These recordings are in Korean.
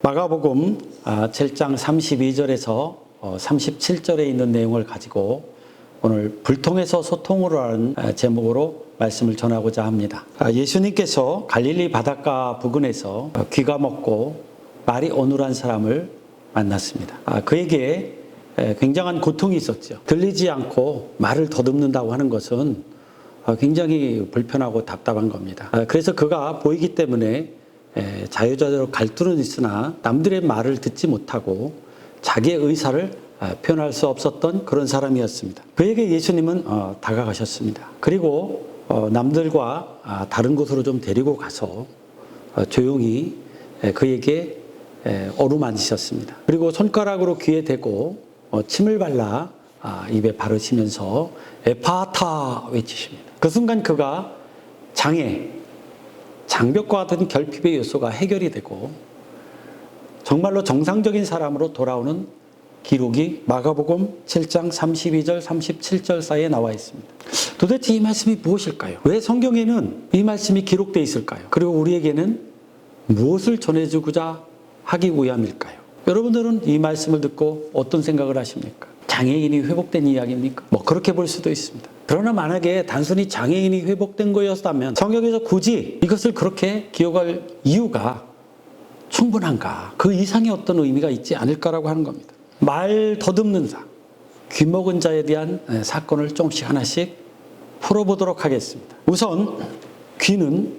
마가복음 7장 32절에서 37절에 있는 내용을 가지고 오늘 불통에서 소통으로 하는 제목으로 말씀을 전하고자 합니다. 예수님께서 갈릴리 바닷가 부근에서 귀가 먹고 말이 어눌한 사람을 만났습니다. 그에게 굉장한 고통이 있었죠. 들리지 않고 말을 더듬는다고 하는 것은 굉장히 불편하고 답답한 겁니다. 그래서 그가 보이기 때문에 자유자재로 갈등은 있으나 남들의 말을 듣지 못하고 자기의 의사를 표현할 수 없었던 그런 사람이었습니다. 그에게 예수님은 다가가셨습니다. 그리고 남들과 다른 곳으로 좀 데리고 가서 조용히 그에게 어루만지셨습니다. 그리고 손가락으로 귀에 대고 침을 발라 입에 바르시면서 에파타 외치십니다. 그 순간 그가 장벽과 같은 결핍의 요소가 해결이 되고 정말로 정상적인 사람으로 돌아오는 기록이 마가복음 7장 32절 37절 사이에 나와 있습니다. 도대체 이 말씀이 무엇일까요? 왜 성경에는 이 말씀이 기록되어 있을까요? 그리고 우리에게는 무엇을 전해주고자 하기 위함일까요? 여러분들은 이 말씀을 듣고 어떤 생각을 하십니까? 장애인이 회복된 이야기입니까? 그렇게 볼 수도 있습니다. 그러나 만약에 단순히 장애인이 회복된 거였다면 성경에서 굳이 이것을 그렇게 기억할 이유가 충분한가? 그 이상의 어떤 의미가 있지 않을까라고 하는 겁니다. 말 더듬는 자, 귀 먹은 자에 대한 사건을 조금씩 하나씩 풀어보도록 하겠습니다. 우선 귀는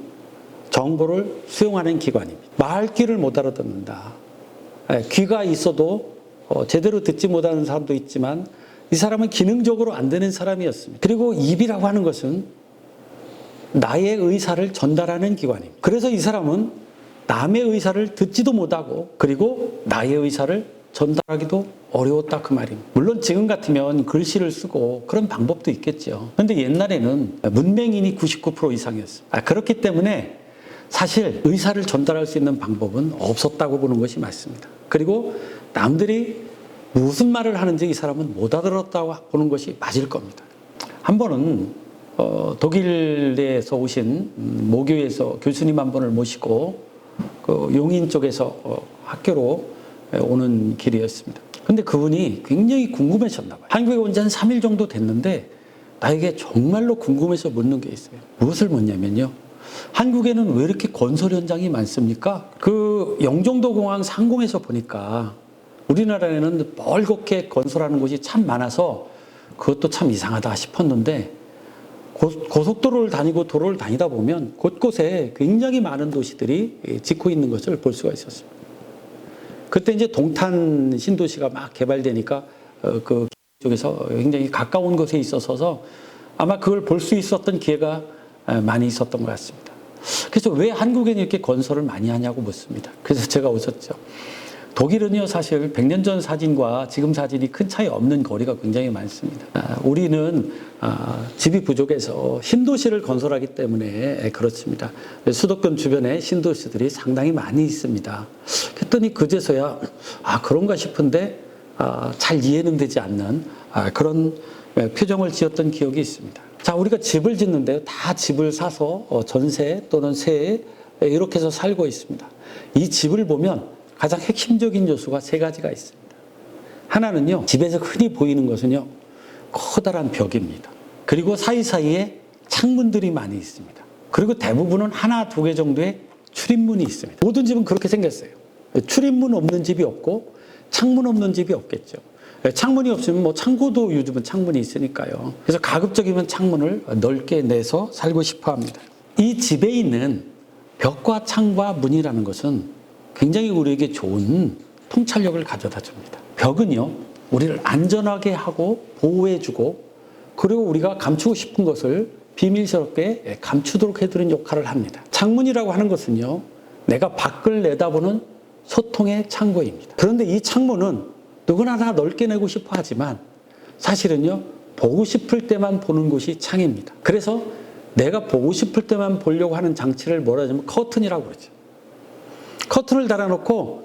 정보를 수용하는 기관입니다. 말귀를 못 알아듣는다. 귀가 있어도 제대로 듣지 못하는 사람도 있지만 이 사람은 기능적으로 안 되는 사람이었습니다. 그리고 입이라고 하는 것은 나의 의사를 전달하는 기관입니다. 그래서 이 사람은 남의 의사를 듣지도 못하고 그리고 나의 의사를 전달하기도 어려웠다 그 말입니다. 물론 지금 같으면 글씨를 쓰고 그런 방법도 있겠죠. 그런데 옛날에는 문맹인이 99% 이상이었습니다. 그렇기 때문에 사실 의사를 전달할 수 있는 방법은 없었다고 보는 것이 맞습니다. 그리고 남들이 무슨 말을 하는지 이 사람은 못 알아들었다고 보는 것이 맞을 겁니다. 한 번은 독일에서 오신 모교에서 교수님 한 분을 모시고 그 용인 쪽에서 학교로 오는 길이었습니다. 근데 그분이 굉장히 궁금하셨나 봐요. 한국에 온 지 한 3일 정도 됐는데 나에게 정말로 궁금해서 묻는 게 있어요. 무엇을 묻냐면요. 한국에는 왜 이렇게 건설 현장이 많습니까? 그 영종도 공항 상공에서 보니까 우리나라에는 멀겋게 건설하는 곳이 참 많아서 그것도 참 이상하다 싶었는데 고속도로를 다니고 도로를 다니다 보면 곳곳에 굉장히 많은 도시들이 짓고 있는 것을 볼 수가 있었습니다. 그때 이제 동탄 신도시가 막 개발되니까 그 쪽에서 굉장히 가까운 곳에 있어서 아마 그걸 볼 수 있었던 기회가 많이 있었던 것 같습니다. 그래서 왜 한국에는 이렇게 건설을 많이 하냐고 묻습니다. 그래서 제가 웃었죠. 독일은요 사실 100년 전 사진과 지금 사진이 큰 차이 없는 거리가 굉장히 많습니다. 우리는 집이 부족해서 신도시를 건설하기 때문에 그렇습니다. 수도권 주변에 신도시들이 상당히 많이 있습니다. 그랬더니 그제서야 그런가 싶은데 잘 이해는 되지 않는 그런 표정을 지었던 기억이 있습니다. 자, 우리가 집을 짓는데 다 집을 사서 전세 또는 세 이렇게 해서 살고 있습니다. 이 집을 보면 가장 핵심적인 요소가 세 가지가 있습니다. 하나는요, 집에서 흔히 보이는 것은요, 커다란 벽입니다. 그리고 사이사이에 창문들이 많이 있습니다. 그리고 대부분은 하나, 두 개 정도의 출입문이 있습니다. 모든 집은 그렇게 생겼어요. 출입문 없는 집이 없고 창문 없는 집이 없겠죠. 창문이 없으면 창고도 요즘은 창문이 있으니까요. 그래서 가급적이면 창문을 넓게 내서 살고 싶어 합니다. 이 집에 있는 벽과 창과 문이라는 것은 굉장히 우리에게 좋은 통찰력을 가져다 줍니다. 벽은요, 우리를 안전하게 하고 보호해주고 그리고 우리가 감추고 싶은 것을 비밀스럽게 감추도록 해드리는 역할을 합니다. 창문이라고 하는 것은요, 내가 밖을 내다보는 소통의 창고입니다. 그런데 이 창문은 누구나 다 넓게 내고 싶어 하지만 사실은요, 보고 싶을 때만 보는 곳이 창입니다. 그래서 내가 보고 싶을 때만 보려고 하는 장치를 뭐라 하냐면 커튼이라고 그러죠. 커튼을 달아놓고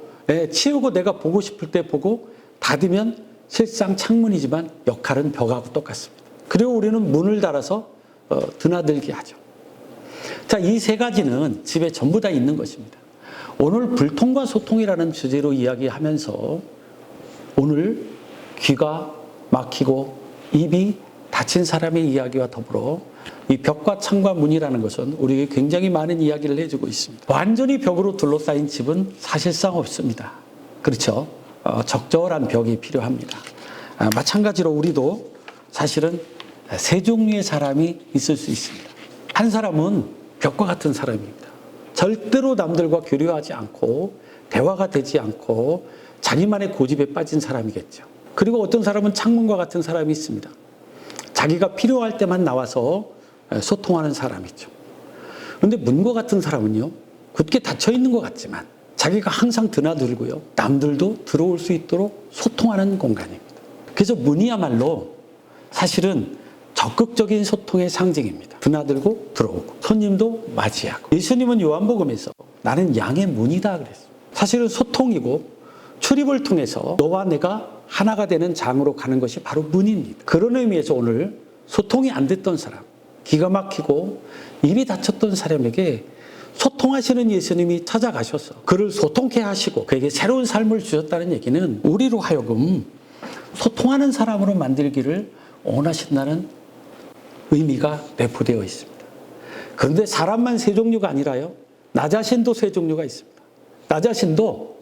치우고 내가 보고 싶을 때 보고 닫으면 실상 창문이지만 역할은 벽하고 똑같습니다. 그리고 우리는 문을 달아서 드나들게 하죠. 자, 이 세 가지는 집에 전부 다 있는 것입니다. 오늘 불통과 소통이라는 주제로 이야기하면서 오늘 귀가 막히고 입이 닫힌 사람의 이야기와 더불어 이 벽과 창과 문이라는 것은 우리에게 굉장히 많은 이야기를 해주고 있습니다. 완전히 벽으로 둘러싸인 집은 사실상 없습니다. 그렇죠? 적절한 벽이 필요합니다. 마찬가지로 우리도 사실은 세 종류의 사람이 있을 수 있습니다. 한 사람은 벽과 같은 사람입니다. 절대로 남들과 교류하지 않고 대화가 되지 않고 자기만의 고집에 빠진 사람이겠죠. 그리고 어떤 사람은 창문과 같은 사람이 있습니다. 자기가 필요할 때만 나와서 소통하는 사람이죠. 그런데 문과 같은 사람은요, 굳게 닫혀 있는 것 같지만 자기가 항상 드나들고요, 남들도 들어올 수 있도록 소통하는 공간입니다. 그래서 문이야말로 사실은 적극적인 소통의 상징입니다. 드나들고 들어오고 손님도 맞이하고. 예수님은 요한복음에서 나는 양의 문이다 그랬어요. 사실은 소통이고 출입을 통해서 너와 내가 하나가 되는 장으로 가는 것이 바로 문입니다. 그런 의미에서 오늘 소통이 안 됐던 사람, 기가 막히고 입이 닫혔던 사람에게 소통하시는 예수님이 찾아가셔서 그를 소통케 하시고 그에게 새로운 삶을 주셨다는 얘기는 우리로 하여금 소통하는 사람으로 만들기를 원하신다는 의미가 내포되어 있습니다. 그런데 사람만 세 종류가 아니라요, 나 자신도 세 종류가 있습니다. 나 자신도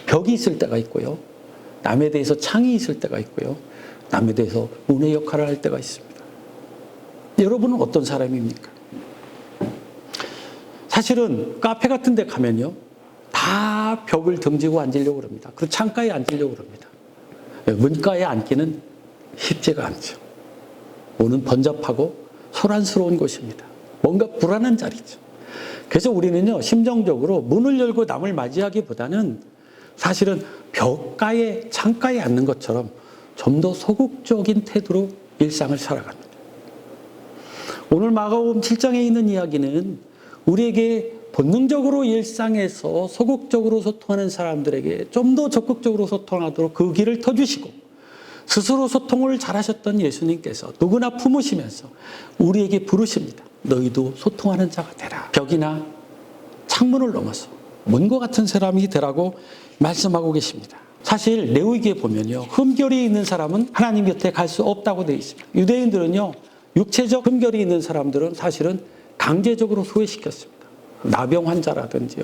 벽이 있을 때가 있고요, 남에 대해서 창이 있을 때가 있고요, 남에 대해서 문의 역할을 할 때가 있습니다. 여러분은 어떤 사람입니까? 사실은 카페 같은 데 가면요, 다 벽을 등지고 앉으려고 그럽니다. 그리고 창가에 앉으려고 그럽니다. 문가에 앉기는 쉽지가 않죠. 문은 번잡하고 소란스러운 곳입니다. 뭔가 불안한 자리죠. 그래서 우리는요, 심정적으로 문을 열고 남을 맞이하기보다는 사실은 벽가에, 창가에 앉는 것처럼 좀 더 소극적인 태도로 일상을 살아갑니다. 오늘 마가복음 7장에 있는 이야기는 우리에게 본능적으로 일상에서 소극적으로 소통하는 사람들에게 좀 더 적극적으로 소통하도록 그 길을 터주시고, 스스로 소통을 잘하셨던 예수님께서 누구나 품으시면서 우리에게 부르십니다. 너희도 소통하는 자가 되라. 벽이나 창문을 넘어서 문과 같은 사람이 되라고 말씀하고 계십니다. 사실 레위기에 보면요, 흠결이 있는 사람은 하나님 곁에 갈 수 없다고 되어 있습니다. 유대인들은요, 육체적 흠결이 있는 사람들은 사실은 강제적으로 소외시켰습니다. 나병 환자라든지요,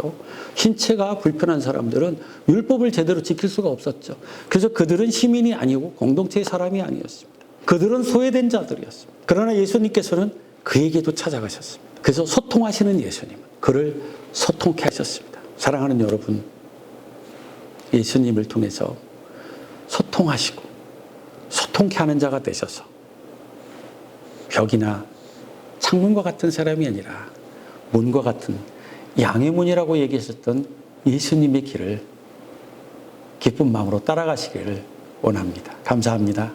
신체가 불편한 사람들은 율법을 제대로 지킬 수가 없었죠. 그래서 그들은 시민이 아니고 공동체의 사람이 아니었습니다. 그들은 소외된 자들이었습니다. 그러나 예수님께서는 그에게도 찾아가셨습니다. 그래서 소통하시는 예수님은 그를 소통케 하셨습니다. 사랑하는 여러분, 예수님을 통해서 소통하시고 소통케 하는 자가 되셔서 벽이나 창문과 같은 사람이 아니라 문과 같은 양의 문이라고 얘기하셨던 예수님의 길을 기쁜 마음으로 따라가시기를 원합니다. 감사합니다.